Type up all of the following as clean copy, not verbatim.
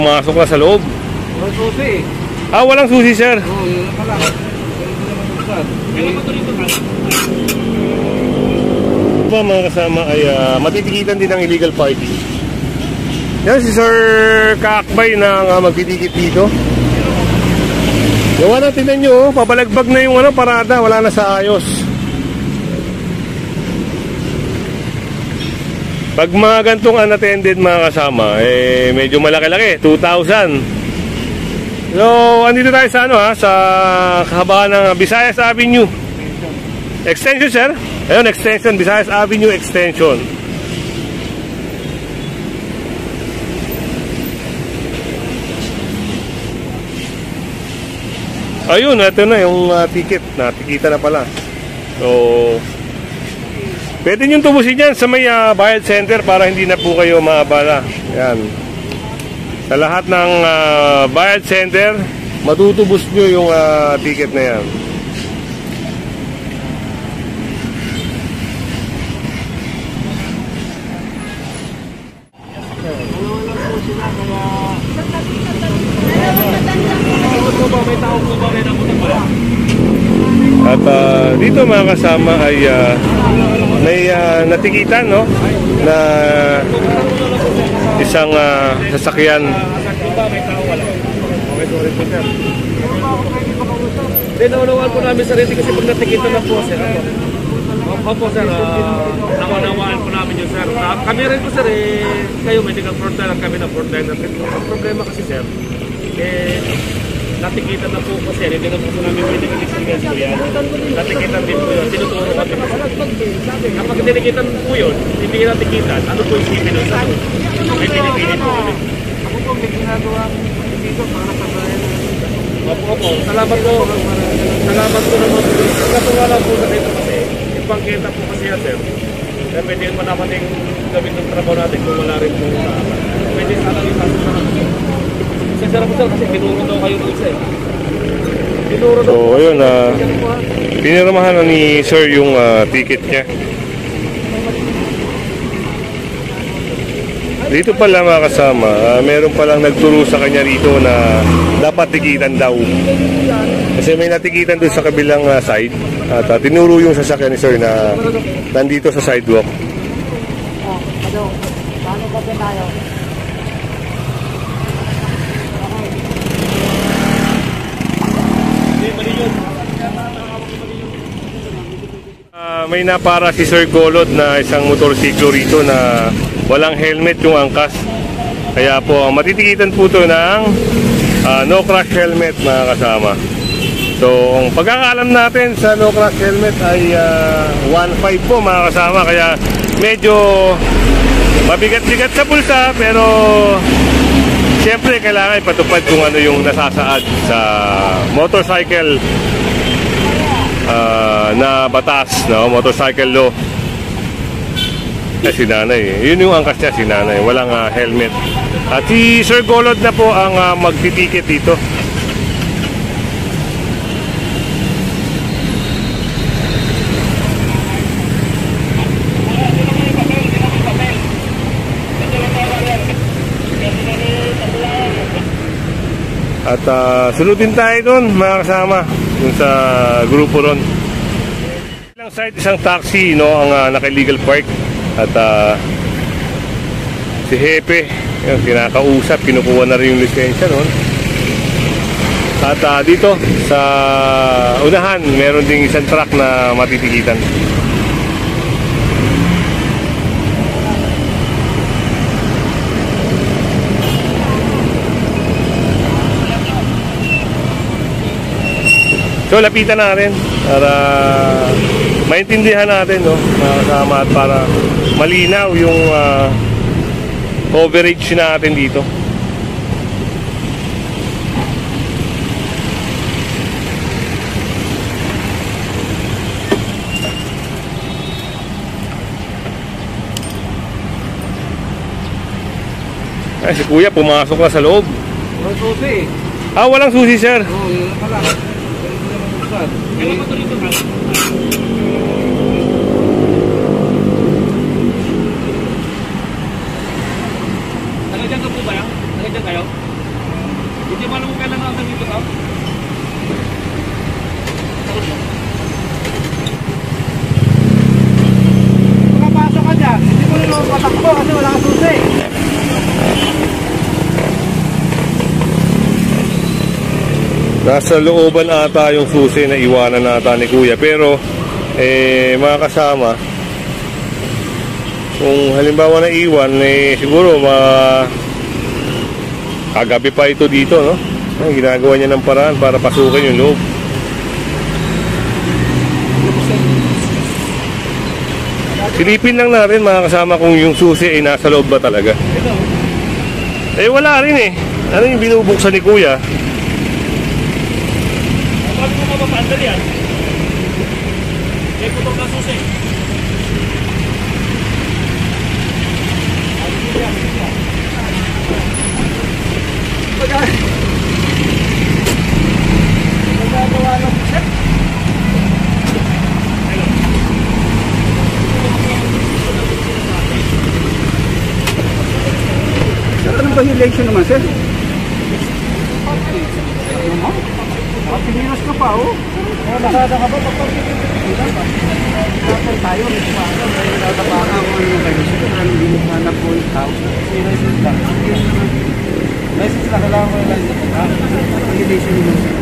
Pumasok na sa loob. Walang susi. Walang susi, sir. Oo, yun na pala. Mga kasama ay matitikitan din ng illegal parking. Yan si Sir Kaakbay na magtitikit dito. Gawa na, tingnan nyo, papalagbag na yung parada, wala na sa ayos. Pag mga gantong unattended mga kasama, medyo malaki-laki, 2,000. So, andito tayo sa sa kahabaan ng Visayas Avenue Extension, sir. Ayun, extension, Visayas Avenue Extension. Ayun, ito na yung ticket. Nakikita na pala. So, pwede nyo tubusin yan sa may bayad center para hindi na po kayo maabala. Yan. Sa lahat ng bayad center, matutubos nyo yung ticket na yan. At dito mga kasama ay may natikitan, no, na isang sasakyan. Dinawanawan po namin sa rin kasi pag natikitan na po, sir. Opo, sir. Nawanawaan po namin yun, sir. Kami rin po, sir, kayo medical frontliner, kami na frontliner. Ang problema kasi, sir, natikitan na po kasi, hindi na po namin medical experience po yan. Natikitan din po yun, tinuturo kami. Kapag tinikitan po yun, hindi natikitan, ano po yung sipin nun? May pinipili po kami. Ako po, may ginagawa dito para sa bayan. Opo, salamat po. Salamat po naman po. Nagkatulala po sa dito kasi, yung pangkita po kasi yan, sir. Kaya pwede pa naman yung gawin ng trabaho natin kung wala rin po. Pwede sana yung pasok na naman. Sarap po, sir, kasi pinuro daw kayo ng isa eh. So, ayun, piniramahan na ni sir yung ticket niya. Dito pala mga kasama, meron palang nagturo sa kanya rito na dapat tikitan daw. Kasi may natikitan doon sa kabilang side. At tinuro yung sasakyan ni sir na nandito sa sidewalk. Paano ba tayo? May napara si Sir Golod na isang motorsiklo rito na walang helmet yung angkas. Kaya po matitikitan po ito ng no crash helmet mga kasama. So ang pagkakaalam natin sa no crash helmet ay 1.5 po mga kasama. Kaya medyo mabigat-bigat sa bulsa, pero siyempre kailangan ipatupad kung ano yung nasasaad sa motorcycle na batas, no? Motorcycle law. Si nanay, yun yung angkas niya, si nanay, walang helmet. At si Sir Golod na po ang magtitiket dito. At sunodin tayo doon mga kasama, dun sa grupo ron. Ilang side, isang taxi, no, ang naka-illegal park. At si Hepe, yun, kinakausap, kinukuha na rin yung lisensya noon. At dito sa unahan, meron ding isang truck na matitikitan. So lapitan natin para maintindihan natin, no, mga kasama, at para malinaw yung coverage natin dito. Ay, si kuya pumasok na sa loob. Walang susi. Walang susi, sir. Oo, yun na pala. Kailan ba ito rito, ha? Nagagyan ka po ba yan? Nagagyan kayo? Hindi mo alam kung kailan hanggang dito ka? Makapasok ka dyan, hindi mo nyo patakbo kasi wala ka susi. Nasa looban ata yung susi na iwanan nata ni Kuya. Pero, mga kasama, kung halimbawa na iwan, siguro kagabi pa ito dito, no? Ginagawa niya ng paraan para pasukin yung loob. Silipin lang natin mga kasama kung yung susi ay nasa loob ba talaga. Wala rin eh. Ano yung binubuksan ni Kuya? Paano mo mapapaandal yan? May putok na susi. Magagawa ng set. Sir, anong violation naman, sir? Pinilos ka pa, oh. Nakada ka ba? Kapag tayo, may kumaka. May natapakan ko ano yung violation. Pero hindi mo hanap po yung house. License lang. License lang. Kailangan mo yung license. Violation naman, sir.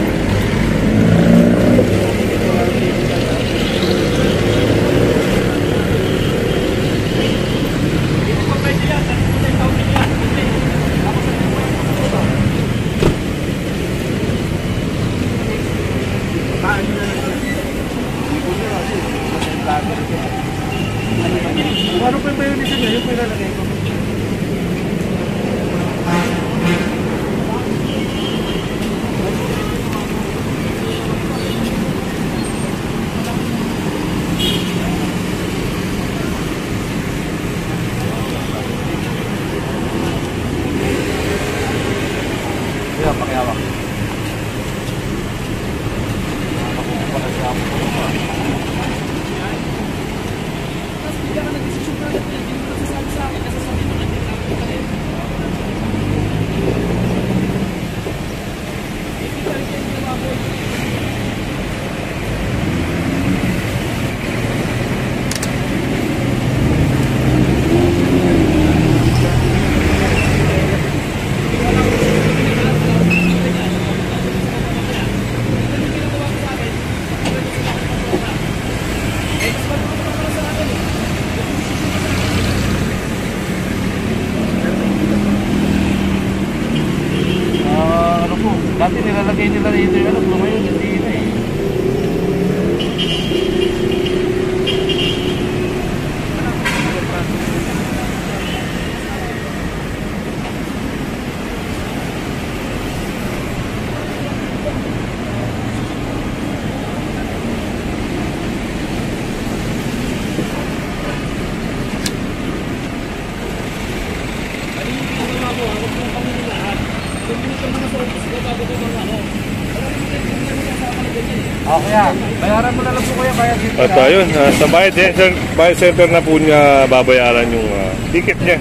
Ano pa yung violation niya? Yung pinalagay ko. Kaya pakiyawak. Dati nilalagay nila dito yung ano, ngayon hindi na eh. Okay ah, bayaran mo na lang po kuya, bayad dito. At ayun, sa bayad center na po niya babayaran yung ticket niya.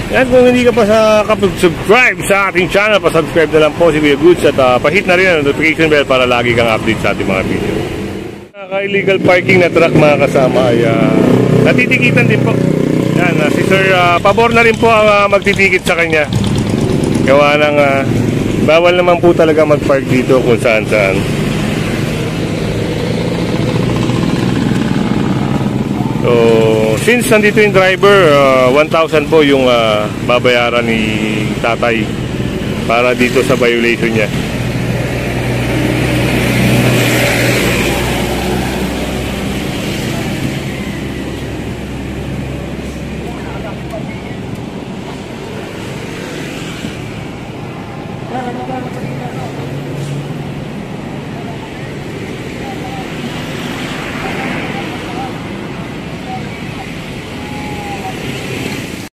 Yan, kung hindi ka pa subscribe sa ating channel, pa-subscribe na lang po si Kuya Goods at pa-hit na rin ang notification bell para lagi kang update sa ating mga video. Illegal parking na truck mga kasama ay natitikitan din po. Yan, si Sir, pabor na rin po ang magtitikit sa kanya. Gawa ng bawal naman po talaga mag-park dito kung saan-saan. So, since nandito yung driver, 1,000 po yung babayaran ni tatay para dito sa violation niya.